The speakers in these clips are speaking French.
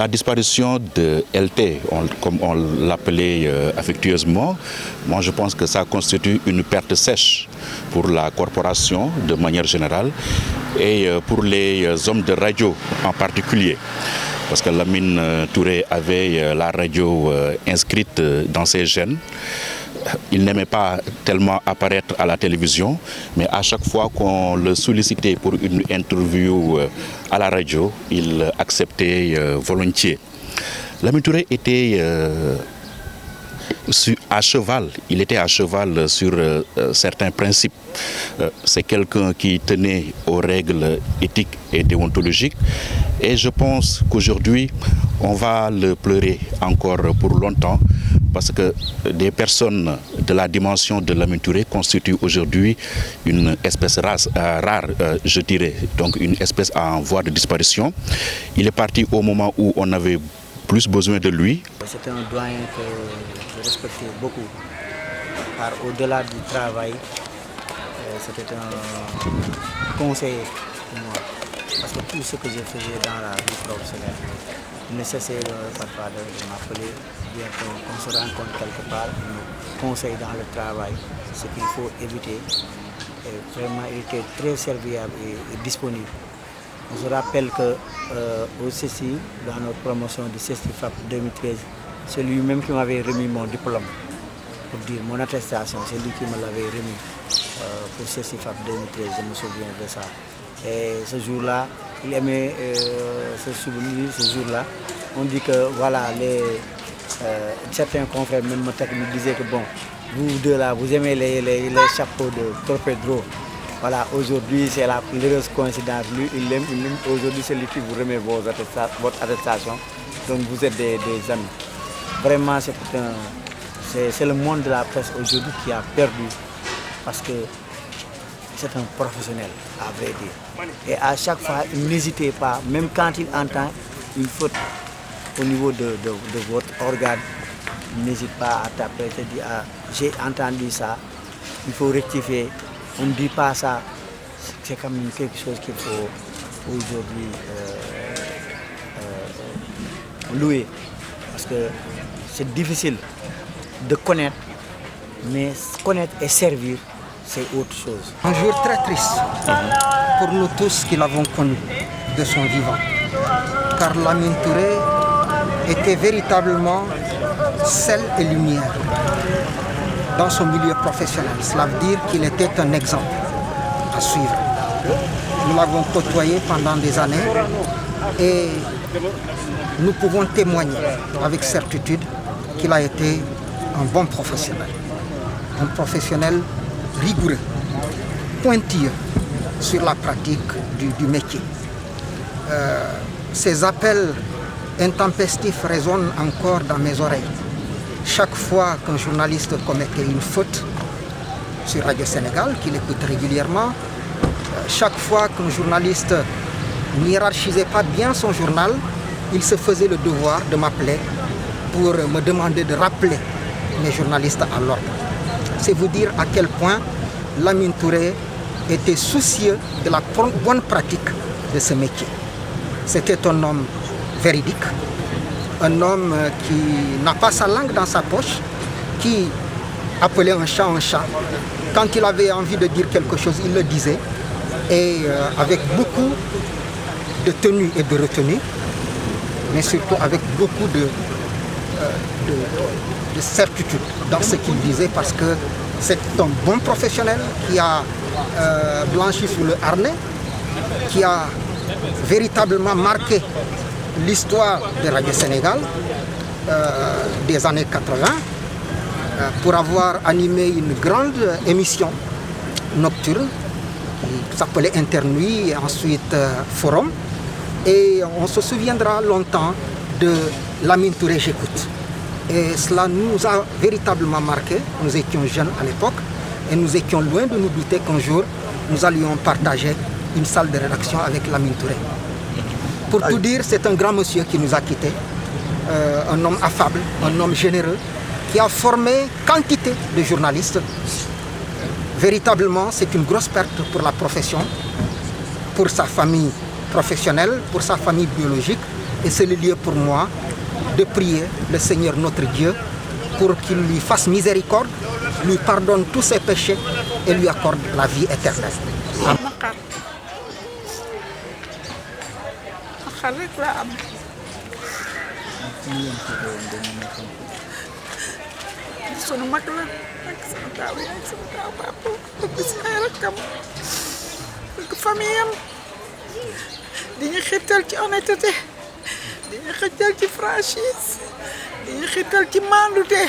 La disparition de LT, comme on l'appelait affectueusement, moi je pense que ça constitue une perte sèche pour la corporation de manière générale et pour les hommes de radio en particulier. Parce que Lamine Touré avait la radio inscrite dans ses gènes. Il n'aimait pas tellement apparaître à la télévision, mais à chaque fois qu'on le sollicitait pour une interview à la radio, il acceptait volontiers. Lamine Touré était à cheval, il était à cheval sur certains principes. C'est quelqu'un qui tenait aux règles éthiques et déontologiques et je pense qu'aujourd'hui on va le pleurer encore pour longtemps parce que des personnes de la dimension de Lamine Touré constituent aujourd'hui une espèce rare, je dirais, donc une espèce en voie de disparition. Il est parti au moment où on avait plus besoin de lui. C'était un doyen que je respectais beaucoup, car au-delà du travail, c'était un conseiller pour moi. Parce que tout ce que je faisais dans la vie professionnelle, il ne cessait parfois de m'appeler, bien qu'on se rencontre quelque part, il me conseille dans le travail ce qu'il faut éviter. Et vraiment, il était très serviable et disponible. Je rappelle qu'au CECI, dans notre promotion du CECIFAP 2013, c'est lui-même qui m'avait remis mon diplôme, pour dire mon attestation, c'est lui qui me l'avait remis pour CECIFAP 2013, je me souviens de ça. Et ce jour-là, il aimait se souvenir, ce jour-là. On dit que voilà, certains confrères même me disaient que bon, vous deux là, vous aimez les chapeaux de Torpedro. Voilà, aujourd'hui c'est la heureuse coïncidence. Lui, il l'aime, aujourd'hui c'est lui qui vous remet votre attestation. Donc vous êtes des amis. Vraiment, c'est le monde de la presse aujourd'hui qui a perdu parce que c'est un professionnel, à vrai dire. Et à chaque fois, il n'hésitait pas, même quand il entend une faute au niveau de votre organe, il n'hésite pas à taper, il dit ah, j'ai entendu ça, il faut rectifier. On ne dit pas ça, c'est quand même quelque chose qu'il faut aujourd'hui louer. Parce que c'est difficile de connaître, mais connaître et servir, c'est autre chose. Un jour très triste pour nous tous qui l'avons connu de son vivant. Car Lamine Touré était véritablement sel et lumière dans son milieu professionnel. Cela veut dire qu'il était un exemple à suivre. Nous l'avons côtoyé pendant des années et nous pouvons témoigner avec certitude qu'il a été un bon professionnel. Un professionnel rigoureux, pointilleux sur la pratique du métier. Ses appels intempestifs résonnent encore dans mes oreilles. Chaque fois qu'un journaliste commettait une faute sur Radio Sénégal, qu'il écoute régulièrement, chaque fois qu'un journaliste n'hiérarchisait pas bien son journal, il se faisait le devoir de m'appeler pour me demander de rappeler mes journalistes à l'ordre. C'est vous dire à quel point Lamine Touré était soucieux de la bonne pratique de ce métier. C'était un homme véridique, un homme qui n'a pas sa langue dans sa poche, qui appelait un chat. Quand il avait envie de dire quelque chose, il le disait, et avec beaucoup de tenue et de retenue, mais surtout avec beaucoup de certitude dans ce qu'il disait, parce que c'est un bon professionnel qui a blanchi sous le harnais, qui a véritablement marqué l'histoire de Radio Sénégal des années 80 pour avoir animé une grande émission nocturne qui s'appelait Internuit et ensuite Forum. Et on se souviendra longtemps de Lamine Touré J'écoute. Et cela nous a véritablement marqué. Nous étions jeunes à l'époque et nous étions loin de nous douter qu'un jour nous allions partager une salle de rédaction avec Lamine Touré. Pour tout dire, c'est un grand monsieur qui nous a quittés, un homme affable, un homme généreux, qui a formé quantité de journalistes. Véritablement, c'est une grosse perte pour la profession, pour sa famille professionnelle, pour sa famille biologique, Et c'est le lieu pour moi de prier le Seigneur notre Dieu pour qu'il lui fasse miséricorde, lui pardonne tous ses péchés et lui accorde la vie éternelle. sunu mag la ak sama taaw yaay ak sama taaw papa bëgg si ay rakkam bëgg famille am di ñu xittal ci honnêteté di ñu xittal ci franchise di ñu xittal ci mandute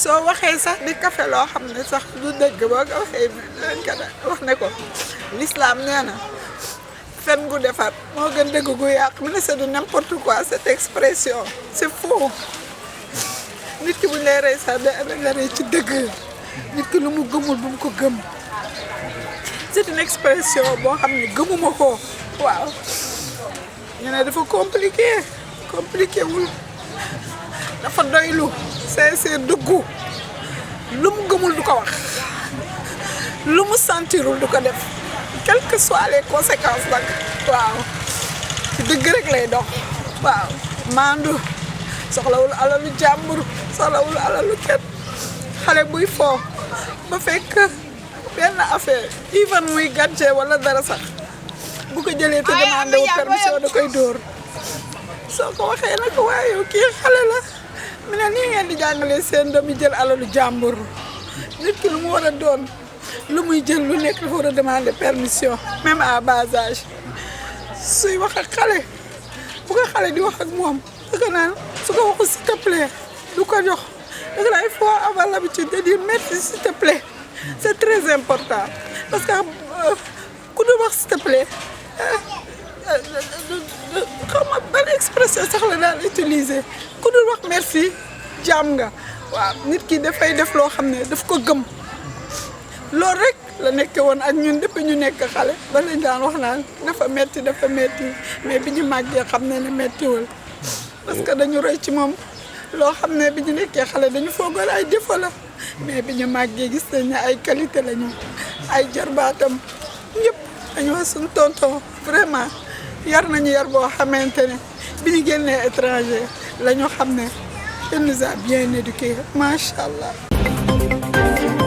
soo waxee sax di café loo xam ne sax du dëgg boo ko waxee leen ka wax ne ko l'islam nee na fen gu defar moo gën dëgg gu yàq mu ne c'est de n'importe quoi cette expression c'est faux nit ki bu ñu lay rey sax da rey ci dëgg nit ki lu mu gëmul bu mu ko gëm c'est une expression boo xam ne gëmuma ko waaw ñu ne dafa compliqué wul dafa doylu c'est dëggu lu mu gëmul du ko wax lu mu sentirul du ko def quelles que soient les conséquences nag waaw ci dëgg rek lay dox waaw maandu soxlawul alalu jàmbur soxlawul alalu kenn xale buy foo ba fekk benn affaire even muy gàcce wala dara sax bu ko jëlee te demandé wu permission da koy dóor soo ko waxee nag waaye yow kii xale la mu ne nii ngeen di jàngalee seen doom yi jël alalu jàmbur nit ki lu mu war a doon lu muy jël lu nekk dafa war a demander permission même à bas âge suy wax ak xale bu ko xale di wax ak moom danga naan su ko waxu s'il te plaît du ko jox danga naan il faut avoir l'habitude de dire merci s'il te plaît c'est très important parce que ku du wax s'il te plaît xam nga ban expression sax la daan utiliser ku dul wax merci jaam nga waaw nit ki dafay def loo xam ne daf ko gëm loolu rek la nekke woon ak ñun depuis ñu nekk xale ba lañ daan wax naan dafa metti mais bi ñu màggee xam ne ne mettiwul parce que dañu roy ci moom loo xam ne bi ñu nekkee xale dañu foogoon ay défaut la mais bi ñu màggee gis nañ ne ay qualité lañu ay jarbaatam ñëpp dañu wax suñu tonton vraiment yar nañu yar boo xamante ne bi ñu génnee étranger la ñu xam ne il nous a bien éduqués macha allah.